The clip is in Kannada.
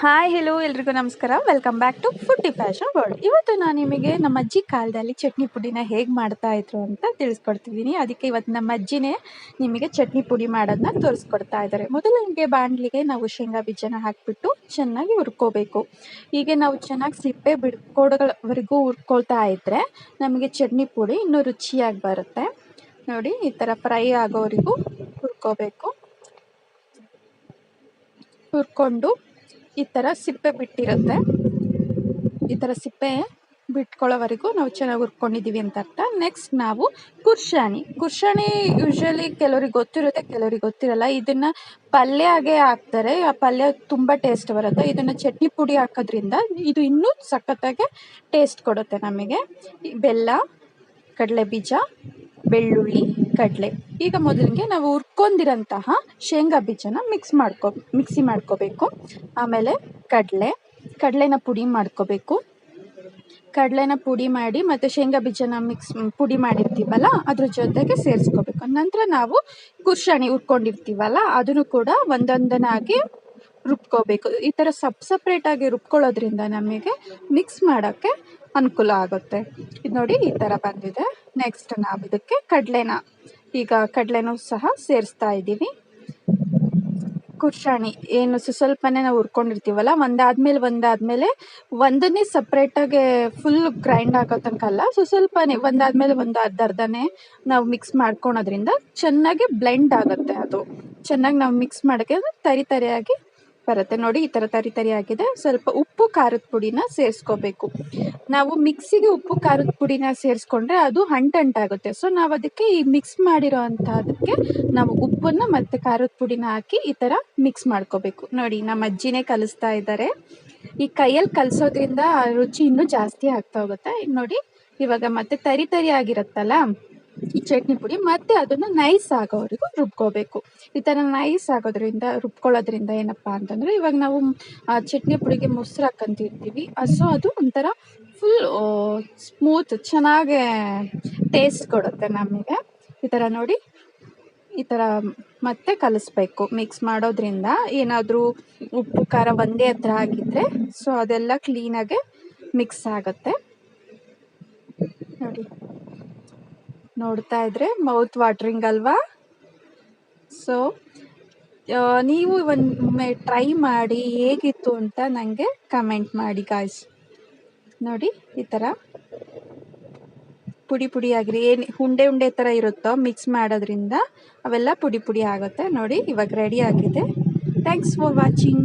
ಹಾಯ್ ಹೆಲೋ ಎಲ್ರಿಗೂ ನಮಸ್ಕಾರ. Welcome back to foodie fashion world. ಇವತ್ತು ನಾನು ನಿಮಗೆ ನಮ್ಮ ಅಜ್ಜಿ ಕಾಲದಲ್ಲಿ ಚಟ್ನಿ ಪುಡಿನ ಹೇಗೆ ಮಾಡ್ತಾ ಇದ್ರು ಅಂತ ತಿಳಿಸ್ಕೊಡ್ತಿದ್ದೀನಿ. ಅದಕ್ಕೆ ಇವತ್ತು ನಮ್ಮ ಅಜ್ಜಿನೇ ನಿಮಗೆ ಚಟ್ನಿ ಪುಡಿ ಮಾಡೋದನ್ನ ತೋರಿಸ್ಕೊಡ್ತಾ ಇದ್ದಾರೆ. ಮೊದಲಿಗೆ ಬಾಣಲಿಗೆ ನಾವು ಶೇಂಗಾ ಬೀಜನ ಹಾಕಿಬಿಟ್ಟು ಚೆನ್ನಾಗಿ ಹುರ್ಕೋಬೇಕು. ಹೀಗೆ ನಾವು ಚೆನ್ನಾಗಿ ಸಿಪ್ಪೆ ಬಿಡ್ಕೊಡೋವರೆಗೂ ಹುರ್ಕೊಳ್ತಾ ಇದ್ದರೆ ನಮಗೆ ಚಟ್ನಿ ಪುಡಿ ಇನ್ನೂ ರುಚಿಯಾಗಿ ಬರುತ್ತೆ. ನೋಡಿ, ಈ ಥರ ಫ್ರೈ ಆಗೋವರೆಗೂ ಹುರ್ಕೋಬೇಕು. ಹುರ್ಕೊಂಡು ಈ ಥರ ಸಿಪ್ಪೆ ಬಿಟ್ಟಿರುತ್ತೆ. ಈ ಥರ ಸಿಪ್ಪೆ ಬಿಟ್ಕೊಳ್ಳೋವರೆಗೂ ನಾವು ಚೆನ್ನಾಗಿ ಹುರ್ಕೊಂಡಿದ್ದೀವಿ ಅಂತ ಅರ್ಥ. ನೆಕ್ಸ್ಟ್ ನಾವು ಕುರ್ಷಾಣಿ ಯೂಶ್ವಲಿ ಕೆಲವ್ರಿಗೆ ಗೊತ್ತಿರುತ್ತೆ, ಕೆಲವ್ರಿಗೆ ಗೊತ್ತಿರಲ್ಲ. ಇದನ್ನು ಪಲ್ಯಗೆ ಹಾಕ್ತಾರೆ. ಆ ಪಲ್ಯ ತುಂಬ ಟೇಸ್ಟ್ ಬರುತ್ತೆ. ಇದನ್ನು ಚಟ್ನಿ ಪುಡಿ ಹಾಕೋದ್ರಿಂದ ಇದು ಇನ್ನೂ ಸಖತ್ತಾಗಿ ಟೇಸ್ಟ್ ಕೊಡುತ್ತೆ ನಮಗೆ. ಬೆಲ್ಲ, ಕಡಲೆ ಬೀಜ, ಬೆಳ್ಳುಳ್ಳಿ, ಕಡಲೆ. ಈಗ ಮೊದಲಿಗೆ ನಾವು ಹುರ್ಕೊಂಡಿರೋಂತಹ ಶೇಂಗಾ ಬೀಜನ ಮಿಕ್ಸಿ ಮಾಡ್ಕೋಬೇಕು. ಆಮೇಲೆ ಕಡಲೆನ ಪುಡಿ ಮಾಡ್ಕೋಬೇಕು. ಕಡಲೆನ ಪುಡಿ ಮಾಡಿ ಮತ್ತು ಶೇಂಗಾ ಬೀಜನ ಪುಡಿ ಮಾಡಿರ್ತೀವಲ್ಲ ಅದ್ರ ಜೊತೆಗೆ ಸೇರಿಸ್ಕೋಬೇಕು. ನಂತರ ನಾವು ಕುರ್ಷಾಣಿ ಹುರ್ಕೊಂಡಿರ್ತೀವಲ್ಲ ಅದನ್ನು ಕೂಡ ಒಂದೊಂದನಾಗಿ ರುಬ್ಕೋಬೇಕು. ಈ ಥರ ಸಪ್ರೇಟಾಗಿ ರುಬ್ಕೊಳ್ಳೋದ್ರಿಂದ ನಮಗೆ ಮಿಕ್ಸ್ ಮಾಡೋಕ್ಕೆ ಅನುಕೂಲ ಆಗುತ್ತೆ. ಇದು ನೋಡಿ, ಈ ಥರ ಬಂದಿದೆ. ನೆಕ್ಸ್ಟ್ ನಾವು ಇದಕ್ಕೆ ಕಡಲೆನೂ ಸಹ ಸೇರಿಸ್ತಾ ಇದ್ದೀವಿ. ಕುರ್ಷಾಣಿ ಏನು ಸ್ವಲ್ಪನೇ ನಾವು ಹುರ್ಕೊಂಡಿರ್ತೀವಲ್ಲ, ಒಂದಾದ್ಮೇಲೆ ಒಂದನ್ನೇ ಸಪ್ರೇಟಾಗಿ ಫುಲ್ ಗ್ರೈಂಡ್ ಆಗೋ ತನಕ ಅಲ್ಲ, ಸ್ವಲ್ಪನೇ ಒಂದಾದ್ಮೇಲೆ ಒಂದು ಅರ್ಧನೇ ನಾವು ಮಿಕ್ಸ್ ಮಾಡ್ಕೊಳೋದ್ರಿಂದ ಚೆನ್ನಾಗಿ ಬ್ಲೆಂಡ್ ಆಗುತ್ತೆ. ಅದು ಚೆನ್ನಾಗಿ ನಾವು ಮಿಕ್ಸ್ ಮಾಡೋಕ್ಕೆ ತರಿಯಾಗಿ ಬರುತ್ತೆ. ನೋಡಿ, ಈ ಥರ ತರಿ ಆಗಿದೆ. ಸ್ವಲ್ಪ ಉಪ್ಪು ಖಾರದ ಪುಡಿನ ಸೇರಿಸ್ಕೋಬೇಕು. ನಾವು ಮಿಕ್ಸಿಗೆ ಉಪ್ಪು ಖಾರದ ಪುಡಿನ ಸೇರಿಸ್ಕೊಂಡ್ರೆ ಅದು ಅಂಟಾಗುತ್ತೆ. ಸೊ ನಾವು ಅದಕ್ಕೆ ಈ ಮಿಕ್ಸ್ ಮಾಡಿರೋ ಅಂಥದಕ್ಕೆ ನಾವು ಉಪ್ಪನ್ನು ಮತ್ತು ಖಾರದ ಪುಡಿನ ಹಾಕಿ ಈ ಥರ ಮಿಕ್ಸ್ ಮಾಡ್ಕೋಬೇಕು. ನೋಡಿ, ನಮ್ಮ ಅಜ್ಜಿನೇ ಕಲಿಸ್ತಾ ಇದ್ದಾರೆ. ಈ ಕೈಯಲ್ಲಿ ಕಲಿಸೋದ್ರಿಂದ ರುಚಿ ಇನ್ನೂ ಜಾಸ್ತಿ ಆಗ್ತಾ ಹೋಗುತ್ತೆ. ನೋಡಿ, ಇವಾಗ ಮತ್ತೆ ತರಿ ಆಗಿರುತ್ತಲ್ಲ ಈ ಚಟ್ನಿ ಪುಡಿ, ಮತ್ತೆ ಅದನ್ನು ನೈಸ್ ಆಗೋವರೆಗೂ ರುಬ್ಕೋಬೇಕು. ಈ ಥರ ನೈಸ್ ರುಬ್ಕೊಳ್ಳೋದ್ರಿಂದ ಏನಪ್ಪ ಅಂತಂದರೆ, ಇವಾಗ ನಾವು ಚಟ್ನಿ ಪುಡಿಗೆ ಮೊಸರು ಹಾಕಂತಿರ್ತೀವಿ, ಸೊ ಅದು ಒಂಥರ ಫುಲ್ ಸ್ಮೂತ್ ಚೆನ್ನಾಗಿ ಟೇಸ್ಟ್ ಕೊಡುತ್ತೆ ನಮಗೆ. ಈ ಥರ ನೋಡಿ, ಈ ಥರ ಮತ್ತೆ ಕಲಿಸ್ಬೇಕು. ಮಿಕ್ಸ್ ಮಾಡೋದ್ರಿಂದ ಏನಾದರೂ ಉಪ್ಪು ಖಾರ ಒಂದೇ ಹತ್ರ ಆಗಿದ್ದರೆ ಸೊ ಅದೆಲ್ಲ ಕ್ಲೀನಾಗೆ ಮಿಕ್ಸ್ ಆಗುತ್ತೆ. ನೋಡಿ, ನೋಡ್ತಾ ಇದ್ರೆ ಮೌತ್ ವಾಟ್ರಿಂಗ್ ಅಲ್ವಾ? ಸೊ ನೀವು ಒಮ್ಮೆ ಟ್ರೈ ಮಾಡಿ ಹೇಗಿತ್ತು ಅಂತ ನನಗೆ ಕಮೆಂಟ್ ಮಾಡಿ ಗಾಯ್ಸ್. ನೋಡಿ, ಈ ಥರ ಪುಡಿ ಆಗಿರಿ, ಏನು ಉಂಡೆ ಥರ ಇರುತ್ತೋ ಮಿಕ್ಸ್ ಮಾಡೋದ್ರಿಂದ ಅವೆಲ್ಲ ಪುಡಿ ಆಗುತ್ತೆ. ನೋಡಿ, ಇವಾಗ ರೆಡಿ ಆಗಿದೆ. Thanks for watching.